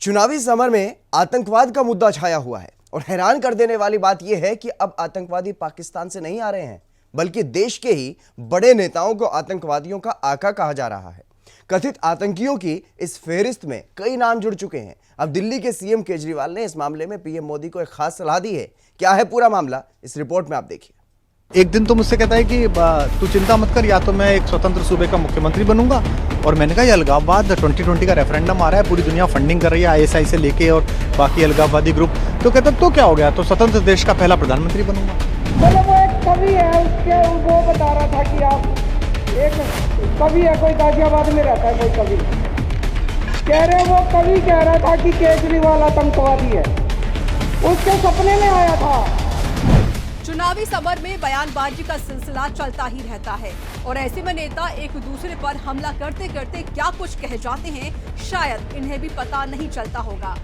चुनावी समर में आतंकवाद का मुद्दा छाया हुआ है और हैरान कर देने वाली बात यह है कि अब आतंकवादी पाकिस्तान से नहीं आ रहे हैं, बल्कि देश के ही बड़े नेताओं को आतंकवादियों का आका कहा जा रहा है। कथित आतंकियों की इस फेहरिस्त में कई नाम जुड़ चुके हैं। अब दिल्ली के सीएम केजरीवाल ने इस मामले में पीएम मोदी को एक खास सलाह दी है। क्या है पूरा मामला, इस रिपोर्ट में आप देखिए। एक दिन तो मुझसे कहता है कि तू चिंता मत कर, या तो मैं एक स्वतंत्र सूबे का मुख्यमंत्री बनूंगा। और मैंने कहा ये अलगाववाद 2020 का रेफरेंडम आ रहा है, पूरी दुनिया फंडिंग कर रही है आईएसआई से लेके और बाकी अलगाववादी ग्रुप। तो कहता तो क्या हो गया, तो स्वतंत्र देश का पहला प्रधानमंत्री बनूंगा। मतलब वो एक कवि है, उसके वो बता रहा था कि आप एक कवि है, कोई गाजियाबाद में रहता है, कोई कवि कह रहे, वो कवि कह रहा था कि केजरीवाल आतंकवादी है, उसके सपने में आया था। चुनावी समर में बयानबाजी का सिलसिला चलता ही रहता है और ऐसे में नेता एक दूसरे पर हमला करते करते क्या कुछ कह जाते हैं, शायद इन्हें भी पता नहीं चलता होगा,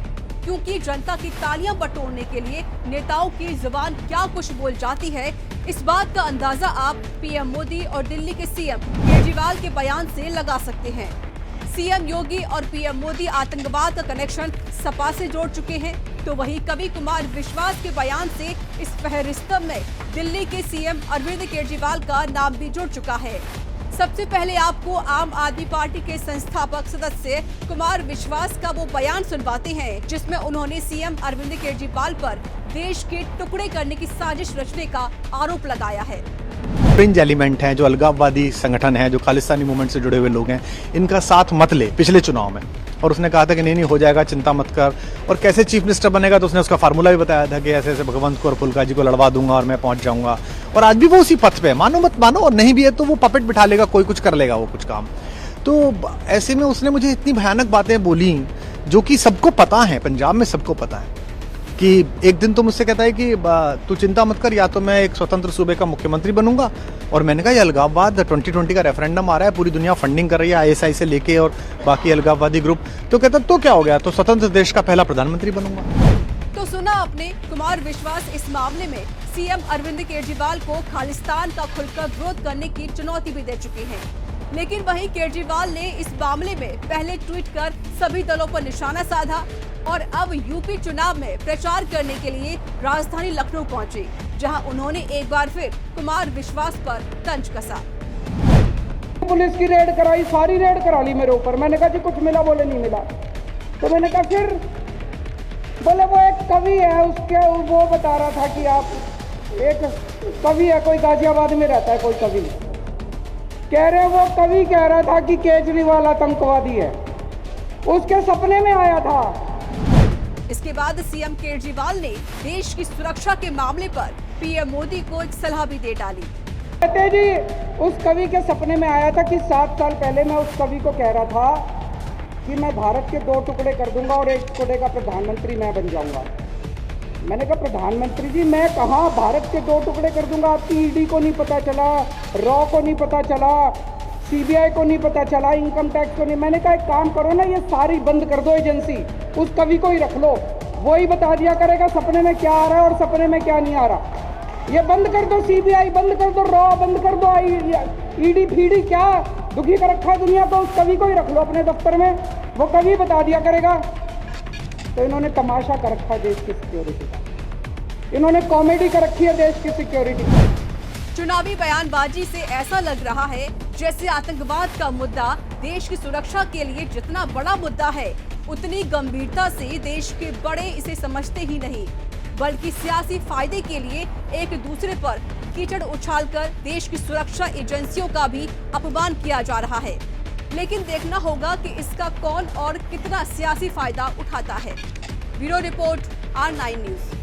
क्योंकि जनता की तालियां बटोरने के लिए नेताओं की जुबान क्या कुछ बोल जाती है, इस बात का अंदाजा आप पीएम मोदी और दिल्ली के सीएम केजरीवाल के बयान से लगा सकते हैं। सीएम योगी और पीएम मोदी आतंकवाद का कनेक्शन सपा से जोड़ चुके हैं, तो वहीं कवि कुमार विश्वास के बयान से इस फहरिस्त में दिल्ली के सीएम अरविंद केजरीवाल का नाम भी जुड़ चुका है। सबसे पहले आपको आम आदमी पार्टी के संस्थापक सदस्य कुमार विश्वास का वो बयान सुनवाते हैं, जिसमें उन्होंने सीएम अरविंद केजरीवाल पर देश के टुकड़े करने की साजिश रचने का आरोप लगाया है। फ्रिंज एलिमेंट हैं, जो अलगाववादी संगठन है, जो खालिस्तानी मूवमेंट से जुड़े हुए लोग हैं, इनका साथ मत ले पिछले चुनाव में। और उसने कहा था कि नहीं हो जाएगा, चिंता मत कर। और कैसे चीफ मिनिस्टर बनेगा, तो उसने उसका फार्मूला भी बताया था कि ऐसे ऐसे भगवंत को और फुल्का जी को लड़वा दूंगा और मैं पहुंच जाऊंगा। और आज भी वो उसी पथ पे है, मानो मत मानो, और नहीं भी है तो वो पपेट बिठा लेगा, कोई कुछ कर लेगा वो कुछ काम। तो ऐसे में उसने मुझे इतनी भयानक बातें बोली जो कि सबको पता है, पंजाब में सबको पता है। कि एक दिन तो मुझसे कहता है कि तू चिंता मत कर, या तो मैं एक स्वतंत्र सूबे का मुख्यमंत्री बनूंगा। और मैंने कहा ये अलगाववाद 2020 का रेफरेंडम आ रहा है, पूरी दुनिया फंडिंग कर रही है आईएसआई से लेके और बाकी अलगाववादी ग्रुप। तो कहता तो क्या हो गया, तो स्वतंत्र देश का पहला प्रधानमंत्री बनूंगा। तो सुना आपने, कुमार विश्वास इस मामले में सीएम अरविंद केजरीवाल को खालिस्तान का खुलकर विरोध करने की चुनौती भी दे चुके हैं। लेकिन वहीं केजरीवाल ने इस मामले में पहले ट्वीट कर सभी दलों पर निशाना साधा और अब यूपी चुनाव में प्रचार करने के लिए राजधानी लखनऊ पहुंचे, जहां उन्होंने एक बार फिर कुमार विश्वास पर तंज कसा। पुलिस की रेड कराई, सारी रेड करा ली मेरे ऊपर। मैंने कहा जी कुछ मिला, बोले नहीं मिला। तो मैंने कहा फिर, बोले वो एक कवि है, उसके वो बता रहा था कि आप एक कवि है, कोई गाजियाबाद में रहता है, कोई कवि कह रहे, वो कवि कह रहा था कि केजरीवाल आतंकवादी है, उसके सपने में आया था। इसके बाद सीएम केजरीवाल ने देश की सुरक्षा के मामले पर पीएम मोदी को एक सलाह भी दे डाली। कहते जी उस कवि के सपने में आया था कि 7 साल पहले मैं उस कवि को कह रहा था कि मैं भारत के 2 टुकड़े कर दूंगा और एक टुकड़े का प्रधानमंत्री मैं बन जाऊंगा। मैंने कहा प्रधानमंत्री जी मैं कहाँ भारत के 2 टुकड़े कर दूंगा, आपकी ईडी को नहीं पता चला, रॉ को नहीं पता चला, सीबीआई को नहीं पता चला, इनकम टैक्स को नहीं। मैंने कहा एक काम करो ना, ये सारी बंद कर दो एजेंसी, उस कवि को ही रख लो, वो ही बता दिया करेगा सपने में क्या आ रहा है और सपने में क्या नहीं आ रहा। ये बंद कर दो, सीबीआई बंद कर दो, रॉ बंद कर दो, ईडी फीडी क्या दुखी कर रखा है दुनिया को, उस कवि को ही रख लो अपने दफ्तर में, वो कवि बता दिया करेगा। तो इन्होंने तमाशा कर रखा है देश की सिक्योरिटी का, इन्होंने कॉमेडी कर रखी है देश की सिक्योरिटी की। चुनावी बयानबाजी से ऐसा लग रहा है जैसे आतंकवाद का मुद्दा देश की सुरक्षा के लिए जितना बड़ा मुद्दा है, उतनी गंभीरता से देश के बड़े इसे समझते ही नहीं, बल्कि सियासी फायदे के लिए एक दूसरे पर कीचड़ उछालकर देश की सुरक्षा एजेंसियों का भी अपमान किया जा रहा है। लेकिन देखना होगा कि इसका कौन और कितना सियासी फायदा उठाता है। Bureau report, R9 news.